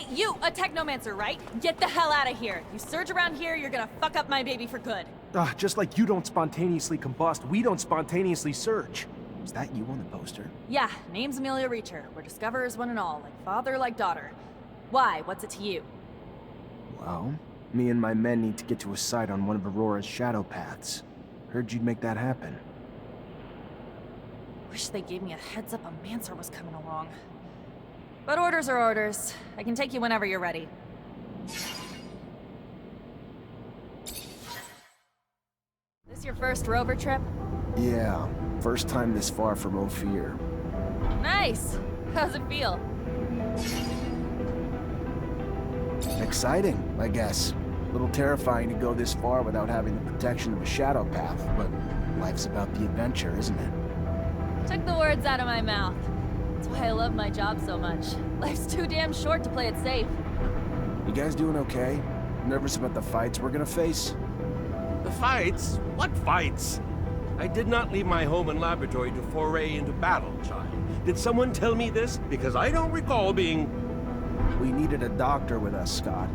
Hey, you, a Technomancer, right? Get the hell out of here. You surge around here, you're gonna fuck up my baby for good. Just like you don't spontaneously combust, we don't spontaneously surge. Is that you on the poster? Yeah, name's Amelia Reacher. We're discoverers one and all, like father, like daughter. Why? What's it to you? Well, me and my men need to get to a site on one of Aurora's shadow paths. Heard you'd make that happen. Wish they gave me a heads up a Mancer was coming along. But orders are orders. I can take you whenever you're ready. This your first rover trip? Yeah, first time this far from Ophir. Nice! How's it feel? Exciting, I guess. A little terrifying to go this far without having the protection of a shadow path, but life's about the adventure, isn't it? Took the words out of my mouth. That's why I love my job so much. Life's too damn short to play it safe. You guys doing okay? Nervous about the fights we're gonna face? The fights? What fights? I did not leave my home and laboratory to foray into battle, child. Did someone tell me this? Because I don't recall being... We needed a doctor with us, Scott.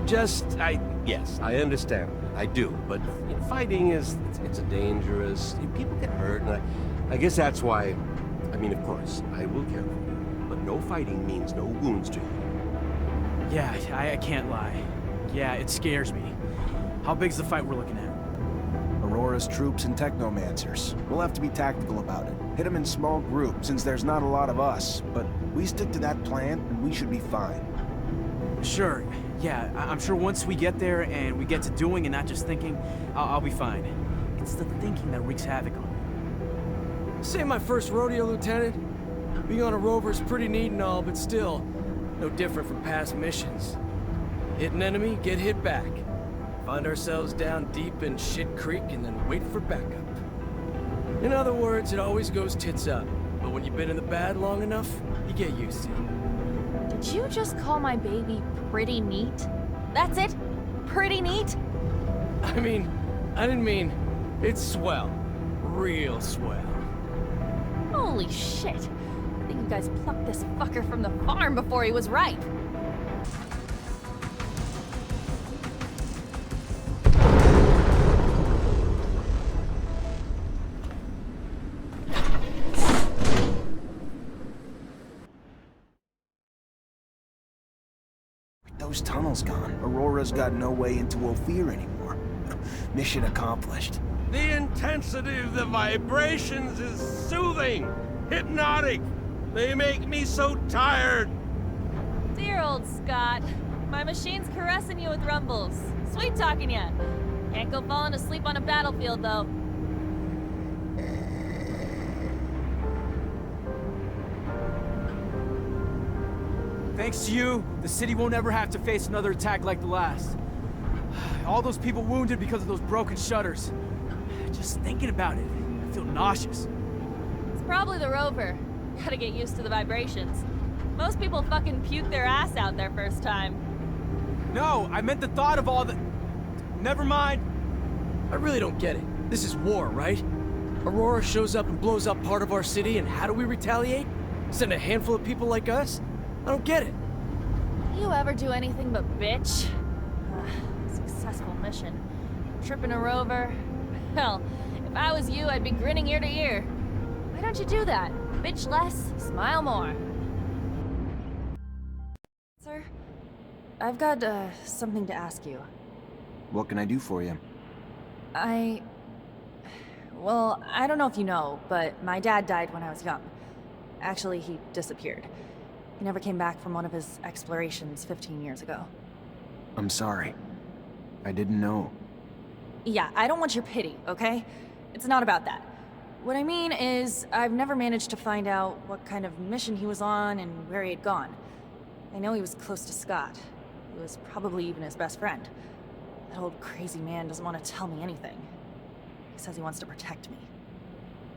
Yes, I understand. I do. But you know, fighting it's a dangerous... People get hurt, and I guess that's why... I mean, of course, I will care for you. But no fighting means no wounds to you. Yeah, I can't lie. Yeah, it scares me. How big's the fight we're looking at? Aurora's troops and Technomancers. We'll have to be tactical about it. Hit them in small groups, since there's not a lot of us. But we stick to that plan, and we should be fine. Sure. Yeah, I'm sure once we get there and we get to doing and not just thinking, I'll be fine. It's the thinking that wreaks havoc on me. This ain't my first rodeo, Lieutenant. Being on a rover is pretty neat and all, but still, no different from past missions. Hit an enemy, get hit back. Find ourselves down deep in Shit Creek and then wait for backup. In other words, it always goes tits up. But when you've been in the bad long enough, you get used to it. Did you just call my baby pretty neat? That's it? Pretty neat? I didn't mean, it's swell. Real swell. Holy shit. I think you guys plucked this fucker from the farm before he was ripe. Those tunnels gone. Aurora's got no way into Ophir anymore. Mission accomplished. The intensity of the vibrations is soothing, hypnotic. They make me so tired. Dear old Scott. My machine's caressing you with rumbles. Sweet talking ya. Can't go falling asleep on a battlefield, though. Thanks to you, the city won't ever have to face another attack like the last. All those people wounded because of those broken shutters. Just thinking about it, I feel nauseous. It's probably the rover. Gotta get used to the vibrations. Most people fucking puke their ass out their first time. No, I meant the thought of all the... Never mind. I really don't get it. This is war, right? Aurora shows up and blows up part of our city, and how do we retaliate? Send a handful of people like us? I don't get it. You ever do anything but bitch? Successful mission. Tripping a rover? Hell, if I was you, I'd be grinning ear to ear. Why don't you do that? Bitch less, smile more. Sir, I've got, something to ask you. What can I do for you? Well, I don't know if you know, but my dad died when I was young. Actually, he disappeared. He never came back from one of his explorations 15 years ago. I'm sorry. I didn't know. Yeah, I don't want your pity, okay? It's not about that. What I mean is, I've never managed to find out what kind of mission he was on and where he had gone. I know he was close to Scott. He was probably even his best friend. That old crazy man doesn't want to tell me anything. He says he wants to protect me.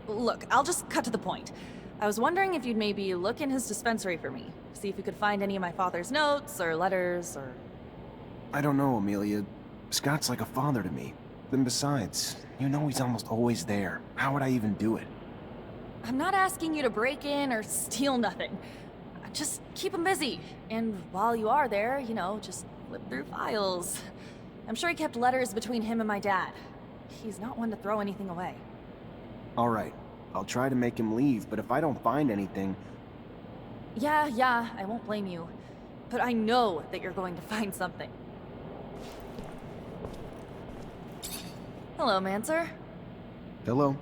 Look, I'll just cut to the point. I was wondering if you'd maybe look in his dispensary for me, see if you could find any of my father's notes or letters or... I don't know, Amelia. Scott's like a father to me. Then besides, you know he's almost always there. How would I even do it? I'm not asking you to break in or steal nothing. Just keep him busy. And while you are there, you know, just flip through files. I'm sure he kept letters between him and my dad. He's not one to throw anything away. All right, I'll try to make him leave, but if I don't find anything... Yeah, I won't blame you. But I know that you're going to find something. Hello, Mancer. Hello?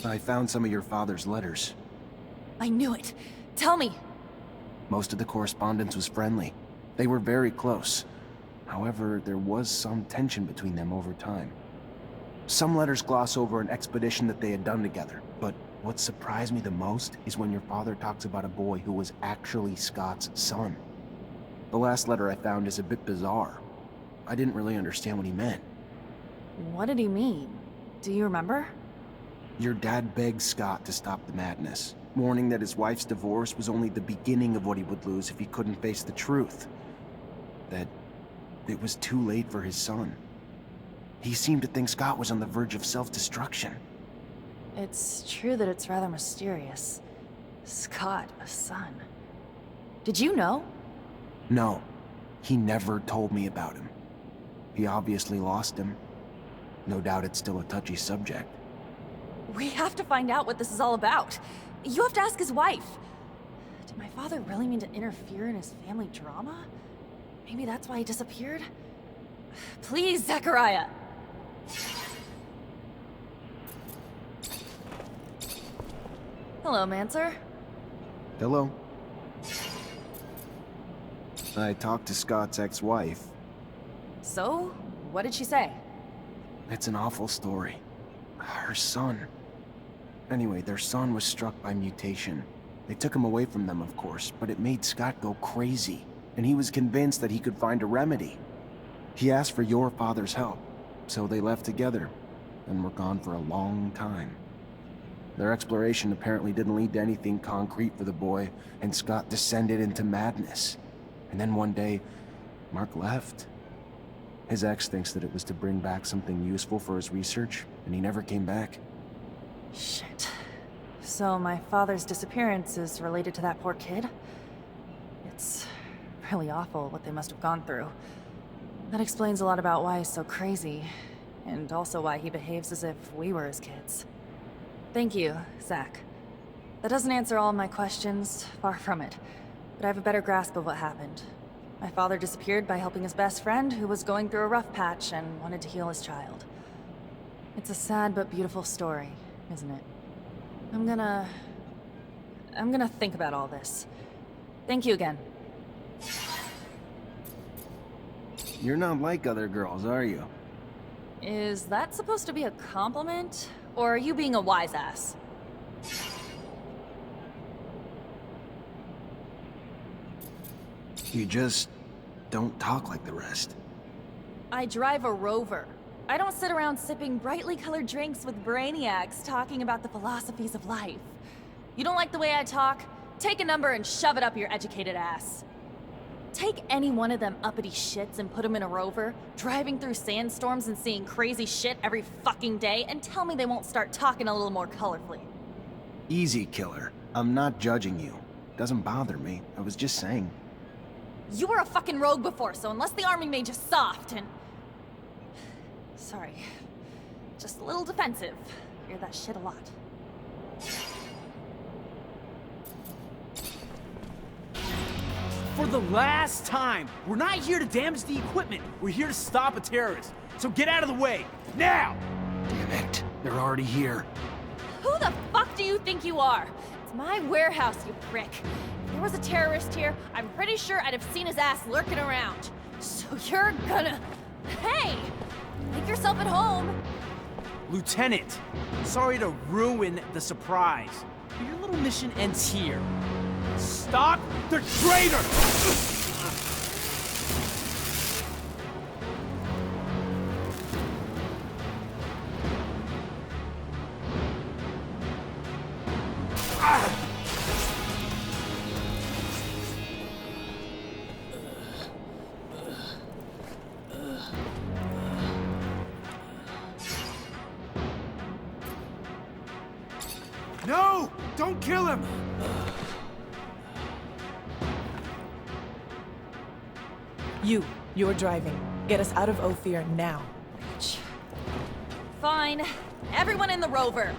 I found some of your father's letters. I knew it. Tell me. Most of the correspondence was friendly. They were very close. However, there was some tension between them over time. Some letters gloss over an expedition that they had done together, but what surprised me the most is when your father talks about a boy who was actually Scott's son. The last letter I found is a bit bizarre. I didn't really understand what he meant. What did he mean? Do you remember? Your dad begged Scott to stop the madness, warning that his wife's divorce was only the beginning of what he would lose if he couldn't face the truth. That it was too late for his son. He seemed to think Scott was on the verge of self-destruction. It's true that it's rather mysterious. Scott, a son. Did you know? No, he never told me about him. He obviously lost him. No doubt it's still a touchy subject. We have to find out what this is all about. You have to ask his wife. Did my father really mean to interfere in his family drama? Maybe that's why he disappeared? Please, Zachariah! Hello, Mancer. Hello? I talked to Scott's ex-wife. So, what did she say? It's an awful story. Her son. Anyway, their son was struck by mutation. They took him away from them, of course, but it made Scott go crazy, and he was convinced that he could find a remedy. He asked for your father's help, so they left together, and were gone for a long time. Their exploration apparently didn't lead to anything concrete for the boy, and Scott descended into madness. And then one day, Mark left. His ex thinks that it was to bring back something useful for his research, and he never came back. Shit. So my father's disappearance is related to that poor kid? It's really awful what they must have gone through. That explains a lot about why he's so crazy, and also why he behaves as if we were his kids. Thank you, Zach. That doesn't answer all of my questions, far from it, but I have a better grasp of what happened. My father disappeared by helping his best friend, who was going through a rough patch and wanted to heal his child. It's a sad but beautiful story, isn't it? I'm gonna think about all this. Thank you again. You're not like other girls, are you? Is that supposed to be a compliment? Or are you being a wise ass? You just don't talk like the rest. I drive a rover. I don't sit around sipping brightly colored drinks with brainiacs talking about the philosophies of life. You don't like the way I talk? Take a number and shove it up your educated ass. Take any one of them uppity shits and put them in a rover, driving through sandstorms and seeing crazy shit every fucking day, and tell me they won't start talking a little more colorfully. Easy, killer. I'm not judging you. Doesn't bother me. I was just saying. You were a fucking rogue before, so unless the army made you soft and... Sorry. Just a little defensive. I hear that shit a lot. For the last time, we're not here to damage the equipment. We're here to stop a terrorist. So get out of the way, now! Damn it. They're already here. Who the fuck do you think you are? It's my warehouse, you prick. If there was a terrorist here, I'm pretty sure I'd have seen his ass lurking around. So you're gonna... Hey! Make yourself at home. Lieutenant, sorry to ruin the surprise, but your little mission ends here. Stop the traitor! No! Don't kill him! You're driving. Get us out of Ophir now. Fine. Everyone in the rover.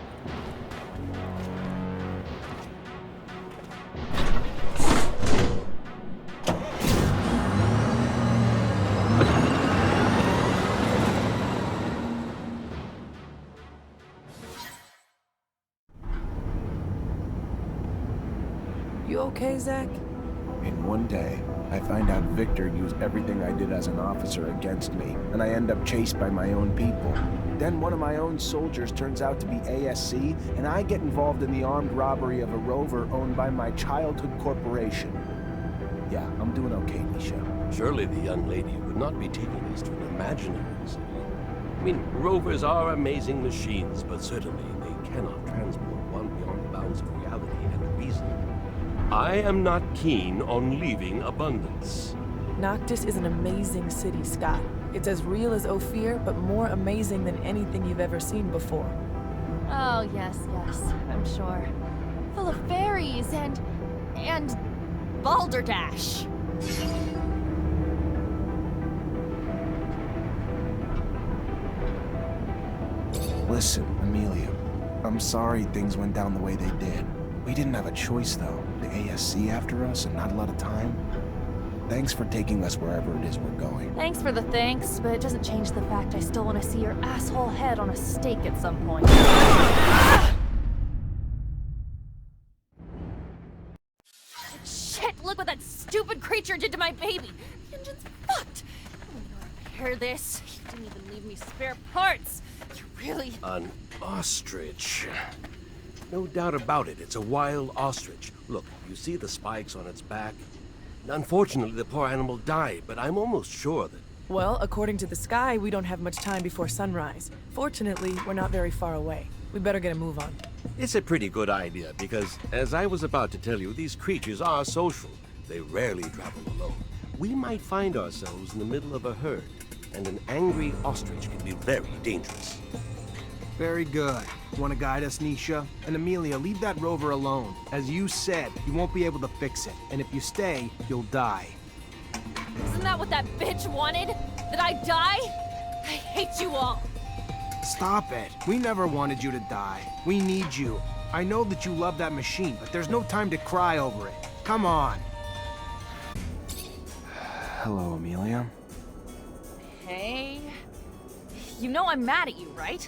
You okay, Zach? In one day, I find out Victor used everything I did as an officer against me, and I end up chased by my own people. Then one of my own soldiers turns out to be ASC, and I get involved in the armed robbery of a rover owned by my childhood corporation. Yeah, I'm doing okay, Nisha. Surely the young lady would not be taking us to an imaginary city. I mean, rovers are amazing machines, but certainly they cannot transport one beyond the bounds of reality and reason. I am not keen on leaving Abundance. Noctis is an amazing city, Scott. It's as real as Ophir, but more amazing than anything you've ever seen before. Oh, yes, I'm sure. Full of fairies and balderdash. Listen, Amelia, I'm sorry things went down the way they did. We didn't have a choice, though. The ASC after us and not a lot of time. Thanks for taking us wherever it is we're going. Thanks for the thanks, but it doesn't change the fact I still want to see your asshole head on a stake at some point. Shit, look what that stupid creature did to my baby. The engine's fucked. I'm gonna repair this. You didn't even leave me spare parts. You really... An ostrich. No doubt about it, it's a wild ostrich. Look, you see the spikes on its back? Unfortunately, the poor animal died, but I'm almost sure that... Well, according to the sky, we don't have much time before sunrise. Fortunately, we're not very far away. We better get a move on. It's a pretty good idea, because, as I was about to tell you, these creatures are social. They rarely travel alone. We might find ourselves in the middle of a herd, and an angry ostrich can be very dangerous. Very good. Want to guide us, Nisha? And Amelia, leave that rover alone. As you said, you won't be able to fix it. And if you stay, you'll die. Isn't that what that bitch wanted? That I die? I hate you all. Stop it. We never wanted you to die. We need you. I know that you love that machine, but there's no time to cry over it. Come on. Hello, Amelia. Hey. You know I'm mad at you, right?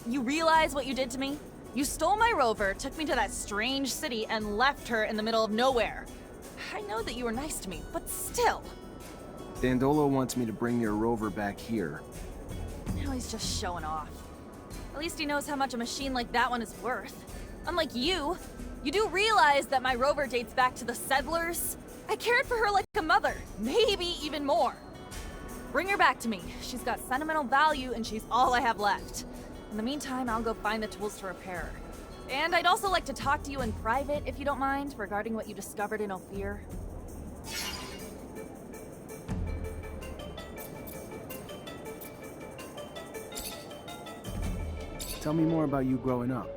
You realize what you did to me? You stole my rover, took me to that strange city, and left her in the middle of nowhere. I know that you were nice to me, but still. Dandolo wants me to bring your rover back here. Now he's just showing off. At least he knows how much a machine like that one is worth. Unlike you do realize that my rover dates back to the settlers? I cared for her like a mother, maybe even more. Bring her back to me. She's got sentimental value and she's all I have left. In the meantime, I'll go find the tools to repair her. And I'd also like to talk to you in private, if you don't mind, regarding what you discovered in Ophir. Tell me more about you growing up.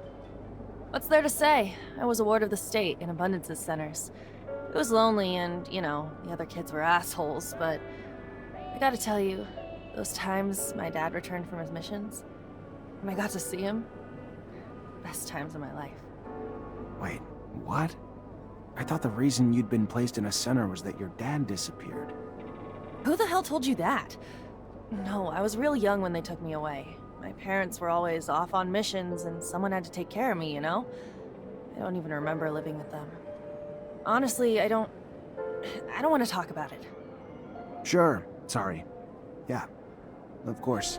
What's there to say? I was a ward of the state in Abundance's centers. It was lonely and, you know, the other kids were assholes, but I gotta tell you, those times my dad returned from his missions, and I got to see him, best times of my life. Wait, what? I thought the reason you'd been placed in a center was that your dad disappeared. Who the hell told you that? No, I was real young when they took me away. My parents were always off on missions, and someone had to take care of me, you know? I don't even remember living with them. Honestly, I don't want to talk about it. Sure, sorry. Yeah, of course.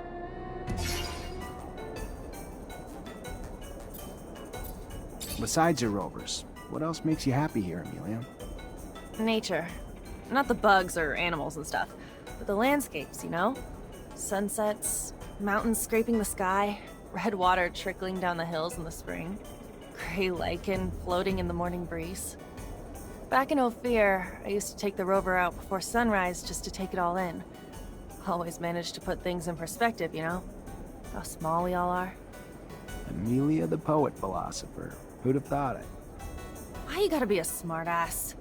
Besides your rovers, what else makes you happy here, Amelia? Nature. Not the bugs or animals and stuff, but the landscapes, you know? Sunsets, mountains scraping the sky, red water trickling down the hills in the spring, gray lichen floating in the morning breeze. Back in Ophir, I used to take the rover out before sunrise just to take it all in. Always managed to put things in perspective, you know? How small we all are. Amelia the poet philosopher. Who'd have thought it? Why you gotta be a smartass?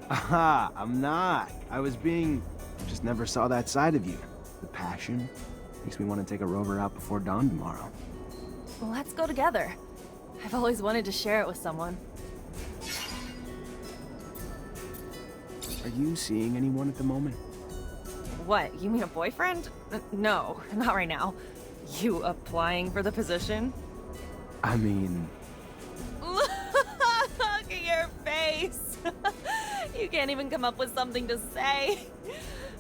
Aha, I'm not. I just never saw that side of you. The passion makes me want to take a rover out before dawn tomorrow. Well, let's go together. I've always wanted to share it with someone. Are you seeing anyone at the moment? What, you mean a boyfriend? No, not right now. You applying for the position? I mean, Look at your face! You can't even come up with something to say.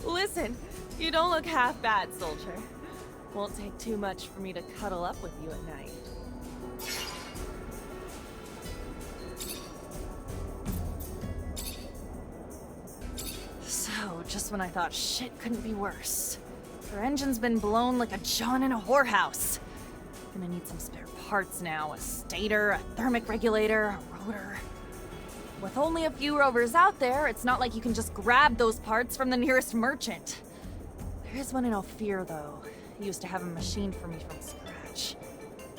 Listen, you don't look half bad, soldier. Won't take too much for me to cuddle up with you at night. So, just when I thought shit couldn't be worse, her engine's been blown like a John in a whorehouse. Gonna need some spare parts now, a stator, a thermic regulator, a rotor. With only a few rovers out there, it's not like you can just grab those parts from the nearest merchant. There is one in Ophir, though. He used to have a machine for me from scratch.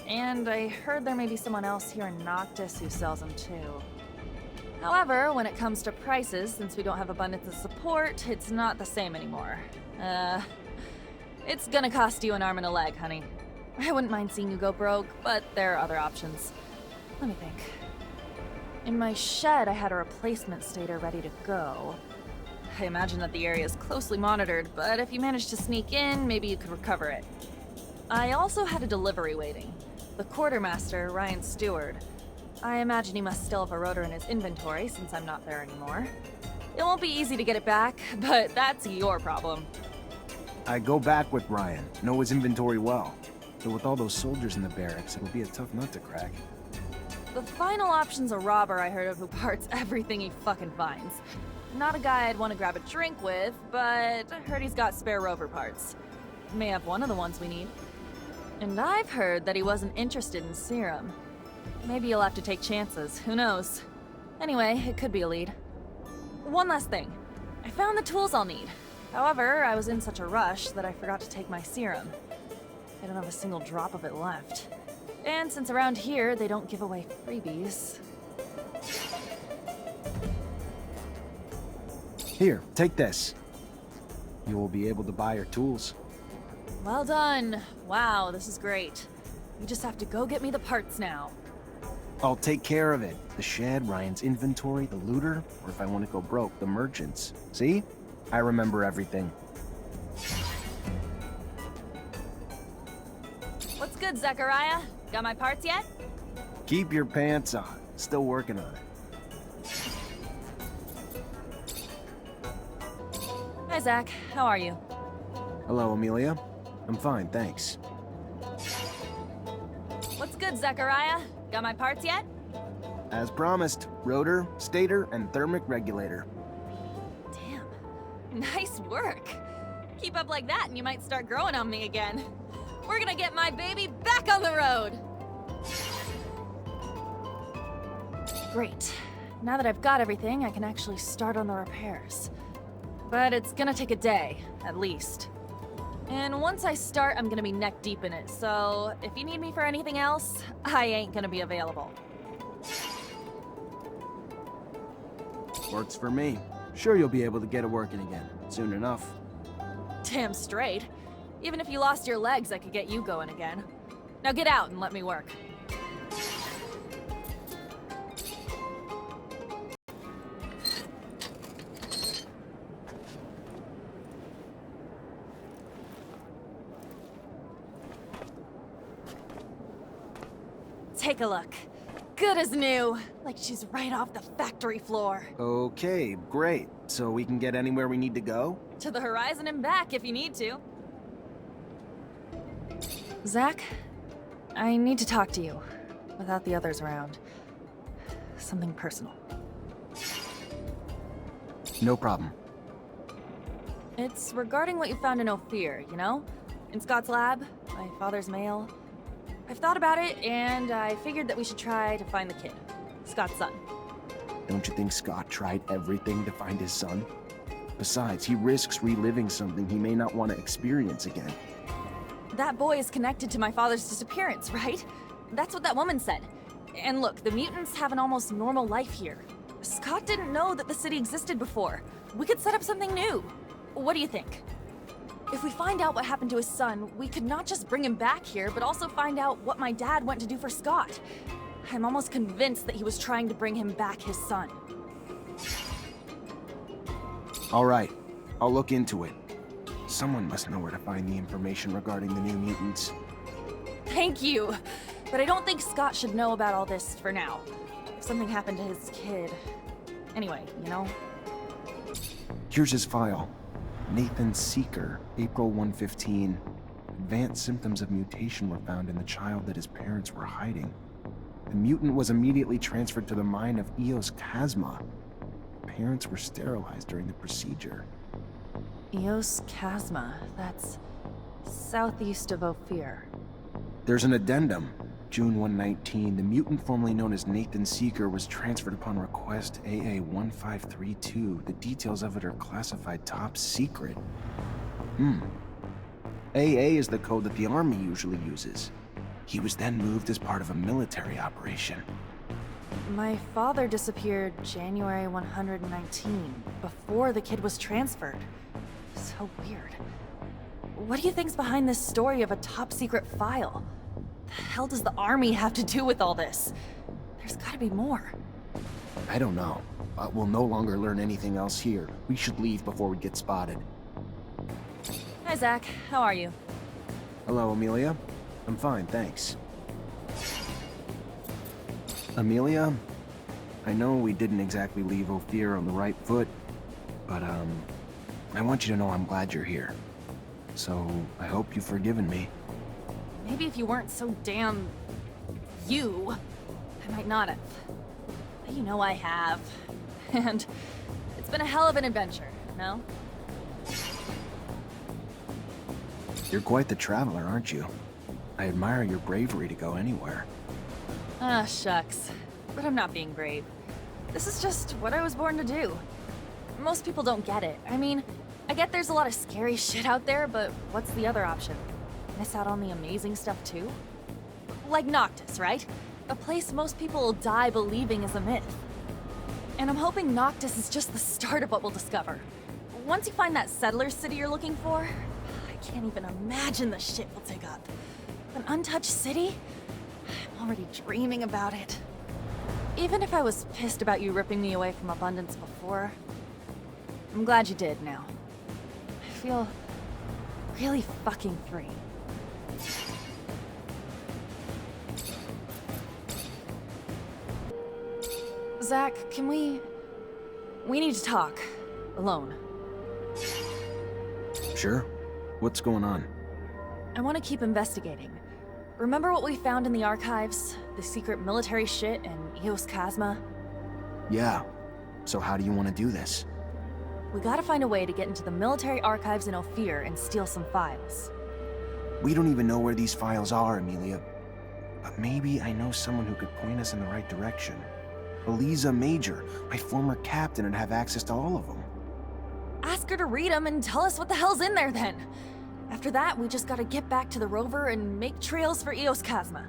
And I heard there may be someone else here in Noctis who sells them too. However, when it comes to prices, since we don't have abundance of support, it's not the same anymore. It's gonna cost you an arm and a leg, honey. I wouldn't mind seeing you go broke, but there are other options. Let me think. In my shed, I had a replacement stator ready to go. I imagine that the area is closely monitored, but if you manage to sneak in, maybe you could recover it. I also had a delivery waiting. The quartermaster, Ryan Stewart. I imagine he must still have a rotor in his inventory since I'm not there anymore. It won't be easy to get it back, but that's your problem. I go back with Ryan, know his inventory well. But with all those soldiers in the barracks, it'll be a tough nut to crack. The final option's a robber I heard of who parts everything he fucking finds. Not a guy I'd want to grab a drink with, but I heard he's got spare rover parts. May have one of the ones we need. And I've heard that he wasn't interested in serum. Maybe you'll have to take chances, who knows? Anyway, it could be a lead. One last thing. I found the tools I'll need. However, I was in such a rush that I forgot to take my serum. I don't have a single drop of it left. And since around here, they don't give away freebies. Here, take this. You will be able to buy your tools. Well done. Wow, this is great. You just have to go get me the parts now. I'll take care of it. The shed, Ryan's inventory, the looter, or if I want to go broke, the merchants. See? I remember everything. What's good, Zechariah? Got my parts yet? Keep your pants on. Still working on it. Hi, Zach. How are you? Hello, Amelia. I'm fine, thanks. What's good, Zechariah? Got my parts yet? As promised, rotor, stator, and thermic regulator. Damn. Nice work. Keep up like that and you might start growing on me again. We're gonna get my baby back on the road! Great. Now that I've got everything, I can actually start on the repairs. But it's gonna take a day, at least. And once I start, I'm gonna be neck deep in it, so if you need me for anything else, I ain't gonna be available. Works for me. Sure you'll be able to get it working again, soon enough. Damn straight. Even if you lost your legs, I could get you going again. Now get out and let me work. Take a look. Good as new. Like she's right off the factory floor. Okay, great. So we can get anywhere we need to go? To the horizon and back if you need to. Zach, I need to talk to you. Without the others around. Something personal. No problem. It's regarding what you found in Ophir, you know? In Scott's lab, my father's mail. I've thought about it, and I figured that we should try to find the kid. Scott's son. Don't you think Scott tried everything to find his son? Besides, he risks reliving something he may not want to experience again. That boy is connected to my father's disappearance, right? That's what that woman said. And look, the mutants have an almost normal life here. Scott didn't know that the city existed before. We could set up something new. What do you think? If we find out what happened to his son, we could not just bring him back here, but also find out what my dad went to do for Scott. I'm almost convinced that he was trying to bring him back his son. All right, I'll look into it. Someone must know where to find the information regarding the new mutants. Thank you. But I don't think Scott should know about all this for now. If something happened to his kid... Anyway, you know? Here's his file. Nathan Seeker, April 115. Advanced symptoms of mutation were found in the child that his parents were hiding. The mutant was immediately transferred to the mine of Eos Chasma. Parents were sterilized during the procedure. Eos Chasma, that's southeast of Ophir. There's an addendum. June 119, the mutant formerly known as Nathan Seeker was transferred upon request AA-1532. The details of it are classified top secret. AA is the code that the Army usually uses. He was then moved as part of a military operation. My father disappeared January 119, before the kid was transferred. So weird. What do you think's behind this story of a top-secret file? The hell does the Army have to do with all this? There's gotta be more. I don't know, but we'll no longer learn anything else here. We should leave before we get spotted. Hi, Zach. How are you? Hello, Amelia. I'm fine, thanks. Amelia, I know we didn't exactly leave Ophir on the right foot, but I want you to know I'm glad you're here. So, I hope you've forgiven me. Maybe if you weren't so damn... you, I might not have. But you know I have. And it's been a hell of an adventure, no? You're quite the traveler, aren't you? I admire your bravery to go anywhere. Ah, shucks. But I'm not being brave. This is just what I was born to do. Most people don't get it. I mean, I get there's a lot of scary shit out there, but what's the other option? Miss out on the amazing stuff too? Like Noctis, right? A place most people will die believing is a myth. And I'm hoping Noctis is just the start of what we'll discover. Once you find that settler city you're looking for, I can't even imagine the shit we'll dig up. An untouched city? I'm already dreaming about it. Even if I was pissed about you ripping me away from abundance before, I'm glad you did now. I feel really fucking free. Zach, can we need to talk. Alone. Sure. What's going on? I want to keep investigating. Remember what we found in the archives? The secret military shit and Eos Chasma? Yeah. So how do you want to do this? We gotta find a way to get into the military archives in Ophir and steal some files. We don't even know where these files are, Amelia. But maybe I know someone who could point us in the right direction. Eliza Major, my former captain, and have access to all of them. Ask her to read them and tell us what the hell's in there then. After that, we just gotta get back to the rover and make trails for Eos Chasma.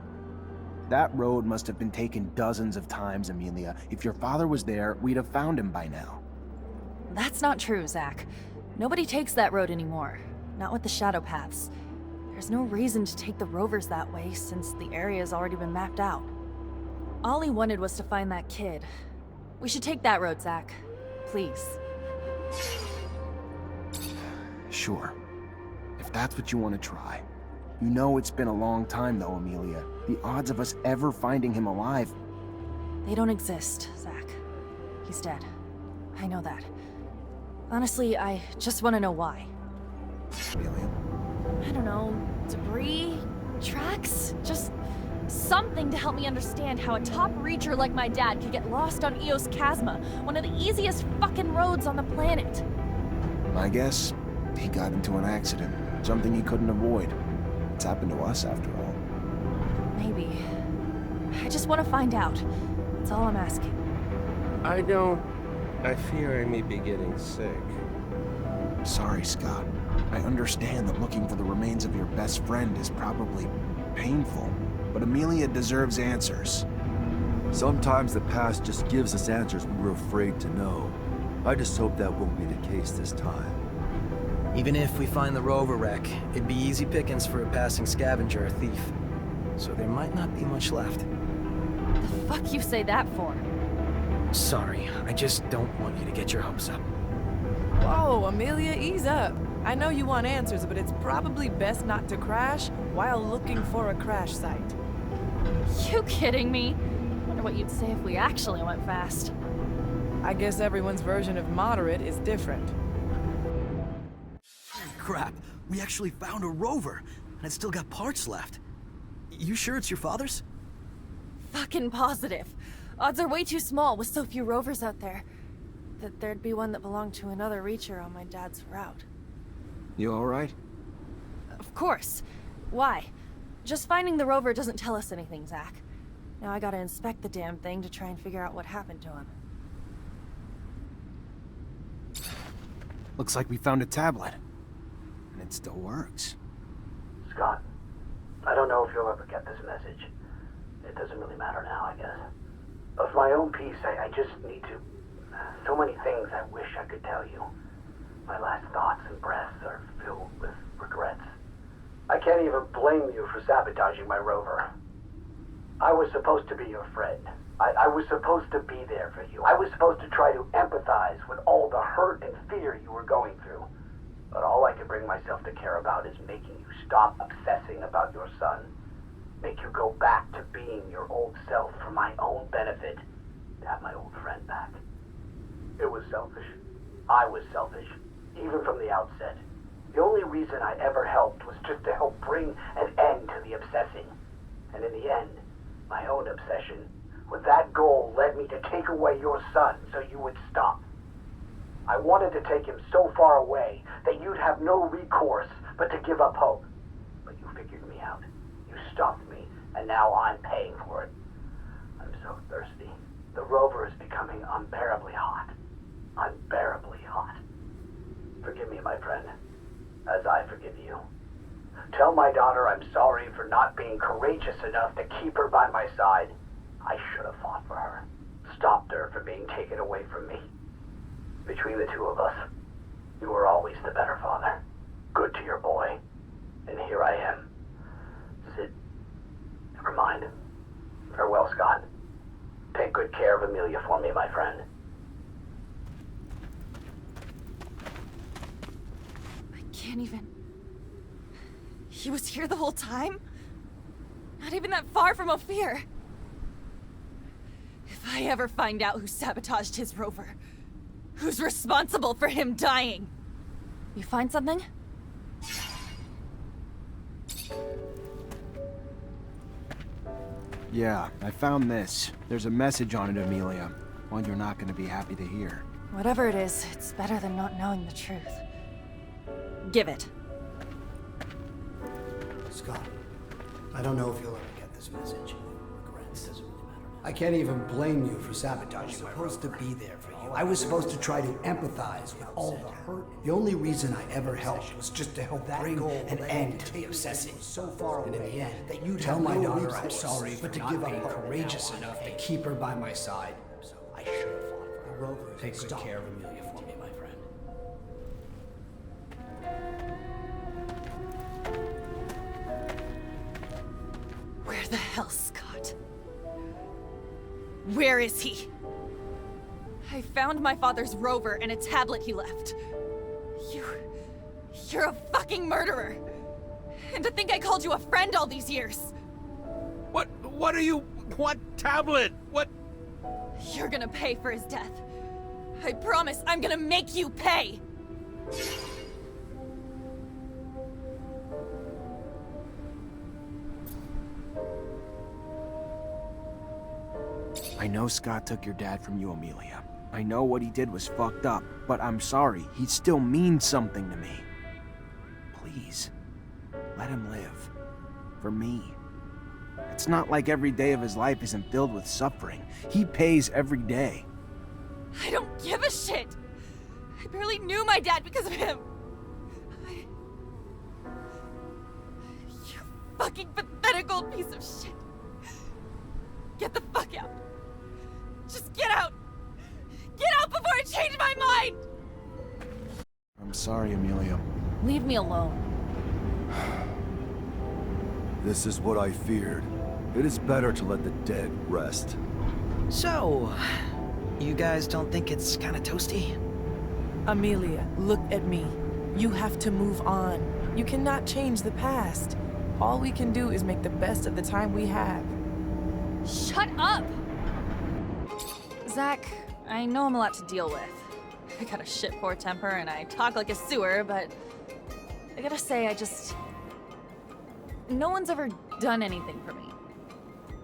That road must have been taken dozens of times, Amelia. If your father was there, we'd have found him by now. That's not true, Zach. Nobody takes that road anymore. Not with the shadow paths. There's no reason to take the rovers that way since the area's already been mapped out. All he wanted was to find that kid. We should take that road, Zach. Please. Sure. If that's what you want to try. You know it's been a long time though, Amelia. The odds of us ever finding him alive... They don't exist, Zach. He's dead. I know that. Honestly, I just want to know why. Amelia? I don't know, debris? Tracks? Just something to help me understand how a top reacher like my dad could get lost on Eos Chasma, one of the easiest fucking roads on the planet. I guess he got into an accident. Something he couldn't avoid. It's happened to us after all. Maybe. I just want to find out. That's all I'm asking. I fear I may be getting sick. Sorry, Scott. I understand that looking for the remains of your best friend is probably painful, but Amelia deserves answers. Sometimes the past just gives us answers we were afraid to know. I just hope that won't be the case this time. Even if we find the rover wreck, it'd be easy pickings for a passing scavenger or thief. So there might not be much left. The fuck you say that for? Sorry, I just don't want you to get your hopes up. Whoa, Amelia, ease up. I know you want answers, but it's probably best not to crash while looking for a crash site. You kidding me? Wonder what you'd say if we actually went fast. I guess everyone's version of moderate is different. Crap, we actually found a rover, and it's still got parts left. You sure it's your father's? Fucking positive. Odds are way too small with so few rovers out there that there'd be one that belonged to another Reacher on my dad's route. You alright? Of course. Why? Just finding the rover doesn't tell us anything, Zach. Now I gotta inspect the damn thing to try and figure out what happened to him. Looks like we found a tablet. And it still works. Scott, I don't know if you'll ever get this message. It doesn't really matter now, I guess. Of my own peace, I just need to... So many things I wish I could tell you. My last thoughts and breaths are filled with regrets. I can't even blame you for sabotaging my rover. I was supposed to be your friend. I was supposed to be there for you. I was supposed to try to empathize with all the hurt and fear you were going through. But all I can bring myself to care about is making you stop obsessing about your son. Make you go back to being your old self for my own benefit. To have my old friend back. It was selfish. I was selfish. Even from the outset. The only reason I ever helped was just to help bring an end to the obsessing. And in the end, my own obsession with that goal led me to take away your son so you would stop. I wanted to take him so far away that you'd have no recourse but to give up hope. But you figured me out. You stopped me, and now I'm paying for it. I'm so thirsty. The rover is becoming unbearably hot. Unbearably hot. Forgive me, my friend, as I forgive you. Tell my daughter I'm sorry for not being courageous enough to keep her by my side. I should have fought for her. Stopped her from being taken away from me. Between the two of us, you were always the better father. Good to your boy. And here I am. Sid, never mind. Farewell, Scott. Take good care of Amelia for me, my friend. I can't even... He was here the whole time? Not even that far from Ophir. If I ever find out who sabotaged his rover, who's responsible for him dying? You find something? Yeah, I found this. There's a message on it, Amelia. One you're not gonna be happy to hear. Whatever it is, it's better than not knowing the truth. Give it. Scott, I don't know if you'll ever get this message. Regrets doesn't really matter. I can't even blame you for sabotaging. I was supposed to be there for you. I was supposed to try to empathize with all the hurt. The only reason I ever helped was just to help bring an end to the obsessing. So far away, and in the end, that you tell my daughter I'm sorry, but to give up courageous enough to keep her by my side. I should have fought for her. Rover, take good care of Amelia for me, my friend. Where the hell's Scott? Where is he? I found my father's rover and a tablet he left. You're a fucking murderer. And to think I called you a friend all these years. What are you... What tablet? What... You're gonna pay for his death. I promise I'm gonna make you pay. I know Scott took your dad from you, Amelia. I know what he did was fucked up, but I'm sorry. He still means something to me. Please, let him live. For me. It's not like every day of his life isn't filled with suffering. He pays every day. I don't give a shit. I barely knew my dad because of him. You fucking pathetic old piece of shit. Get the fuck out. my mind! I'm sorry, Amelia. Leave me alone. This is what I feared. It is better to let the dead rest. So, you guys don't think it's kind of toasty? Amelia, look at me. You have to move on. You cannot change the past. All we can do is make the best of the time we have. Shut up! Zach, I know I'm a lot to deal with. I got a shit poor temper and I talk like a sewer, but I gotta say, no one's ever done anything for me.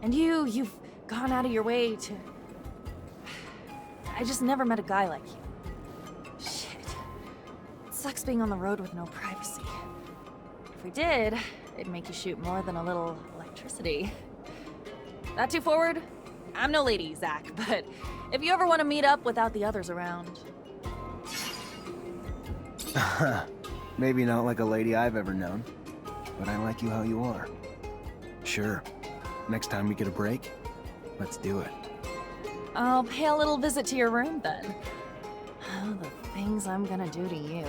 And you've gone out of your way to... I just never met a guy like you. Shit. It sucks being on the road with no privacy. If we did, it'd make you shoot more than a little electricity. That too forward? I'm no lady, Zach, but if you ever want to meet up without the others around... Maybe not like a lady I've ever known, but I like you how you are. Sure. Next time we get a break, let's do it. I'll pay a little visit to your room then. Oh, the things I'm gonna do to you.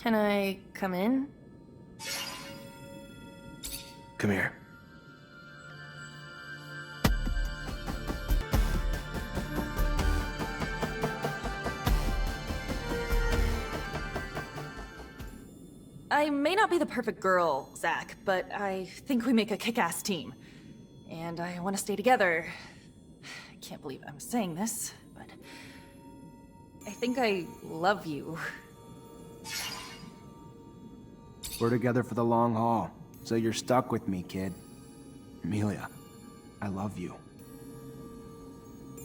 Can I come in? Come here. I may not be the perfect girl, Zach, but I think we make a kick-ass team. And I want to stay together. I can't believe I'm saying this, but... I think I love you. We're together for the long haul, so you're stuck with me, kid. Amelia, I love you.